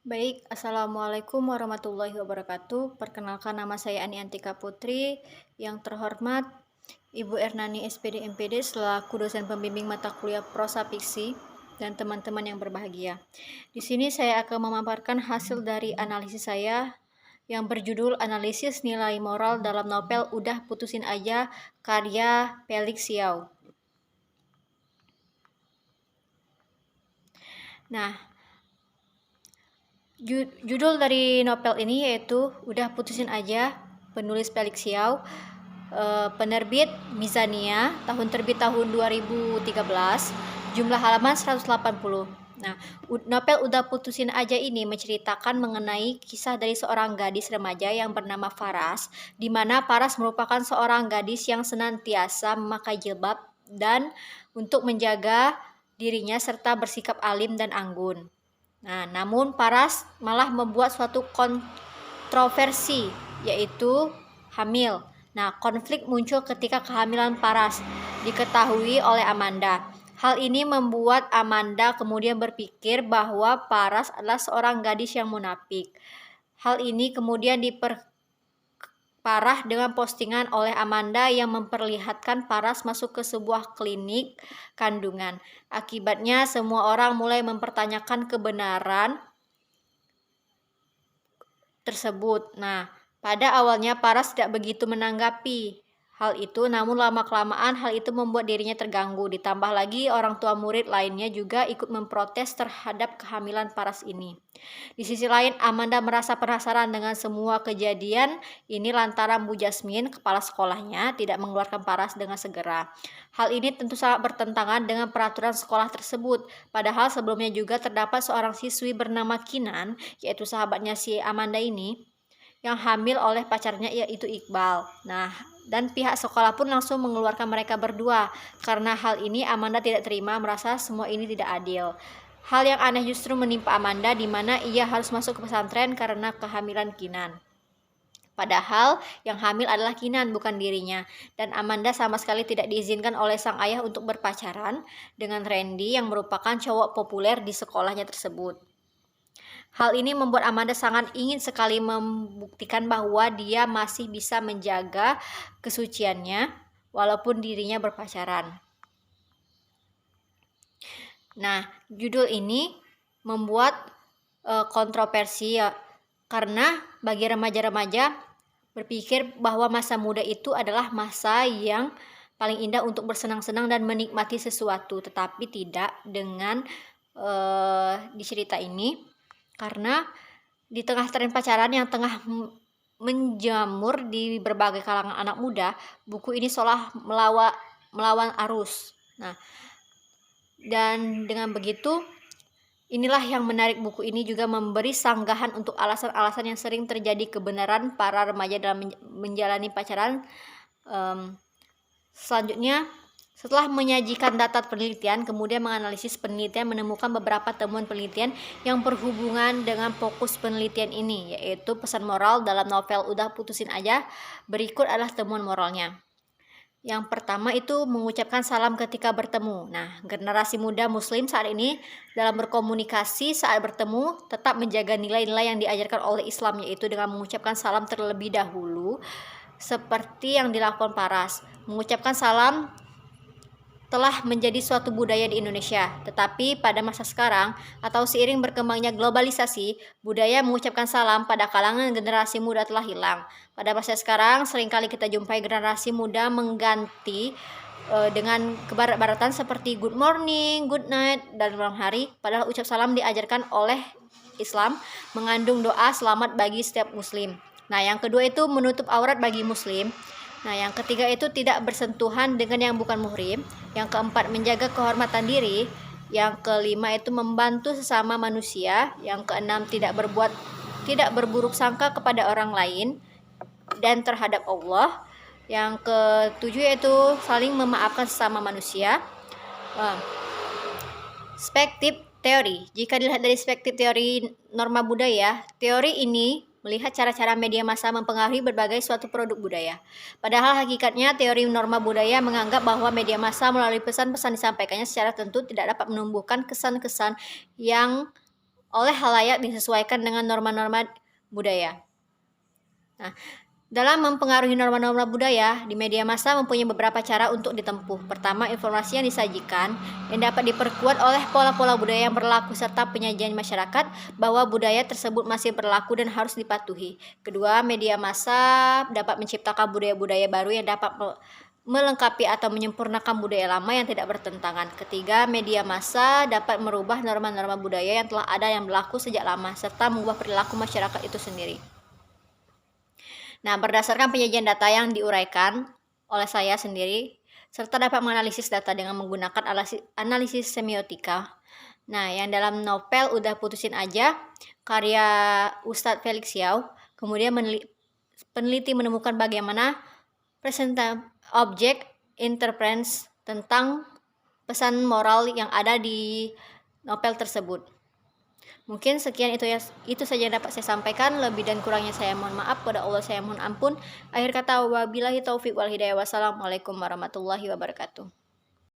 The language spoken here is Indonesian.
Baik, Assalamualaikum warahmatullahi wabarakatuh. Perkenalkan, nama saya Ani Antika Putri. Yang terhormat Ibu Ernani SPD MPD selaku dosen pembimbing mata kuliah prosa fiksi dan teman-teman yang berbahagia. Di sini saya akan memaparkan hasil dari analisis saya yang berjudul Analisis Nilai Moral dalam Novel Udah Putusin Aja karya Felix Xiao. Nah, judul dari novel ini yaitu Udah Putusin Aja, penulis Felix Xiao, penerbit Mizania, tahun terbit tahun 2013, jumlah halaman 180. Nah, novel Udah Putusin Aja ini menceritakan mengenai kisah dari seorang gadis remaja yang bernama Faras, di mana Faras merupakan seorang gadis yang senantiasa memakai jilbab dan untuk menjaga dirinya serta bersikap alim dan anggun. Nah, namun Paras malah membuat suatu kontroversi, yaitu hamil. Nah, konflik muncul ketika kehamilan Paras diketahui oleh Amanda. Hal ini membuat Amanda kemudian berpikir bahwa Paras adalah seorang gadis yang munafik. Hal ini kemudian diperparah dengan postingan oleh Amanda yang memperlihatkan Paras masuk ke sebuah klinik kandungan. Akibatnya semua orang mulai mempertanyakan kebenaran tersebut. Nah, pada awalnya Paras tidak begitu menanggapi hal itu, namun lama-kelamaan hal itu membuat dirinya terganggu. Ditambah lagi orang tua murid lainnya juga ikut memprotes terhadap kehamilan Paras ini. Di sisi lain, Amanda merasa penasaran dengan semua kejadian ini lantaran Bu Jasmine, kepala sekolahnya, tidak mengeluarkan Paras dengan segera. Hal ini tentu sangat bertentangan dengan peraturan sekolah tersebut. Padahal sebelumnya juga terdapat seorang siswi bernama Kinan, yaitu sahabatnya si Amanda ini, yang hamil oleh pacarnya yaitu Iqbal. Nah, dan pihak sekolah pun langsung mengeluarkan mereka berdua. Karena hal ini Amanda tidak terima, merasa semua ini tidak adil. Hal yang aneh justru menimpa Amanda, di mana ia harus masuk ke pesantren karena kehamilan Kinan. Padahal yang hamil adalah Kinan, bukan dirinya. Dan Amanda sama sekali tidak diizinkan oleh sang ayah untuk berpacaran dengan Randy yang merupakan cowok populer di sekolahnya tersebut. Hal ini membuat Amanda sangat ingin sekali membuktikan bahwa dia masih bisa menjaga kesuciannya walaupun dirinya berpacaran. Nah, judul ini membuat kontroversi ya, karena bagi remaja-remaja berpikir bahwa masa muda itu adalah masa yang paling indah untuk bersenang-senang dan menikmati sesuatu, tetapi tidak dengan di cerita ini. Karena di tengah tren pacaran yang tengah menjamur di berbagai kalangan anak muda, buku ini seolah melawan arus. Nah, dan dengan begitu, inilah yang menarik buku ini juga memberi sanggahan untuk alasan-alasan yang sering terjadi kebenaran para remaja dalam menjalani pacaran. Selanjutnya, setelah menyajikan data penelitian, kemudian menganalisis penelitian, menemukan beberapa temuan penelitian yang berhubungan dengan fokus penelitian ini, yaitu pesan moral dalam novel Udah Putusin Aja. Berikut adalah temuan moralnya. Yang pertama itu mengucapkan salam ketika bertemu. Nah, generasi muda muslim saat ini dalam berkomunikasi saat bertemu tetap menjaga nilai-nilai yang diajarkan oleh Islam, yaitu dengan mengucapkan salam terlebih dahulu seperti yang dilakukan Paras. Mengucapkan salam telah menjadi suatu budaya di Indonesia. Tetapi pada masa sekarang atau seiring berkembangnya globalisasi, budaya mengucapkan salam pada kalangan generasi muda telah hilang. Pada masa sekarang seringkali kita jumpai generasi muda mengganti dengan kebarat-baratan seperti good morning, good night, dan malam hari. Padahal ucap salam diajarkan oleh Islam mengandung doa selamat bagi setiap muslim. Nah, yang kedua itu menutup aurat bagi muslim. Nah, yang ketiga itu tidak bersentuhan dengan yang bukan muhrim. Yang keempat, menjaga kehormatan diri. Yang kelima itu membantu sesama manusia. Yang keenam, tidak berburuk sangka kepada orang lain dan terhadap Allah. Yang ketujuh yaitu saling memaafkan sesama manusia. Perspektif teori. Jika dilihat dari perspektif teori norma budaya, teori ini melihat cara-cara media massa mempengaruhi berbagai suatu produk budaya. Padahal hakikatnya teori norma budaya menganggap bahwa media massa melalui pesan-pesan disampaikannya secara tentu tidak dapat menumbuhkan kesan-kesan yang oleh khalayak disesuaikan dengan norma-norma budaya. Nah, dalam mempengaruhi norma-norma budaya, di media massa mempunyai beberapa cara untuk ditempuh. Pertama, informasi yang disajikan yang dapat diperkuat oleh pola-pola budaya yang berlaku serta penyajian masyarakat bahwa budaya tersebut masih berlaku dan harus dipatuhi. Kedua, media massa dapat menciptakan budaya-budaya baru yang dapat melengkapi atau menyempurnakan budaya lama yang tidak bertentangan. Ketiga, media massa dapat merubah norma-norma budaya yang telah ada yang berlaku sejak lama serta mengubah perilaku masyarakat itu sendiri. Nah, berdasarkan penyajian data yang diuraikan oleh saya sendiri, serta dapat menganalisis data dengan menggunakan analisis semiotika. Nah, yang dalam novel Udah Putusin Aja, karya Ustadz Felix Yao, kemudian peneliti menemukan bagaimana presentasi objek interference tentang pesan moral yang ada di novel tersebut. Mungkin sekian itu saja yang dapat saya sampaikan. Lebih dan kurangnya saya mohon maaf, kepada Allah saya mohon ampun. Akhir kata, wabillahi taufik wal hidayah. Wassalamualaikum warahmatullahi wabarakatuh.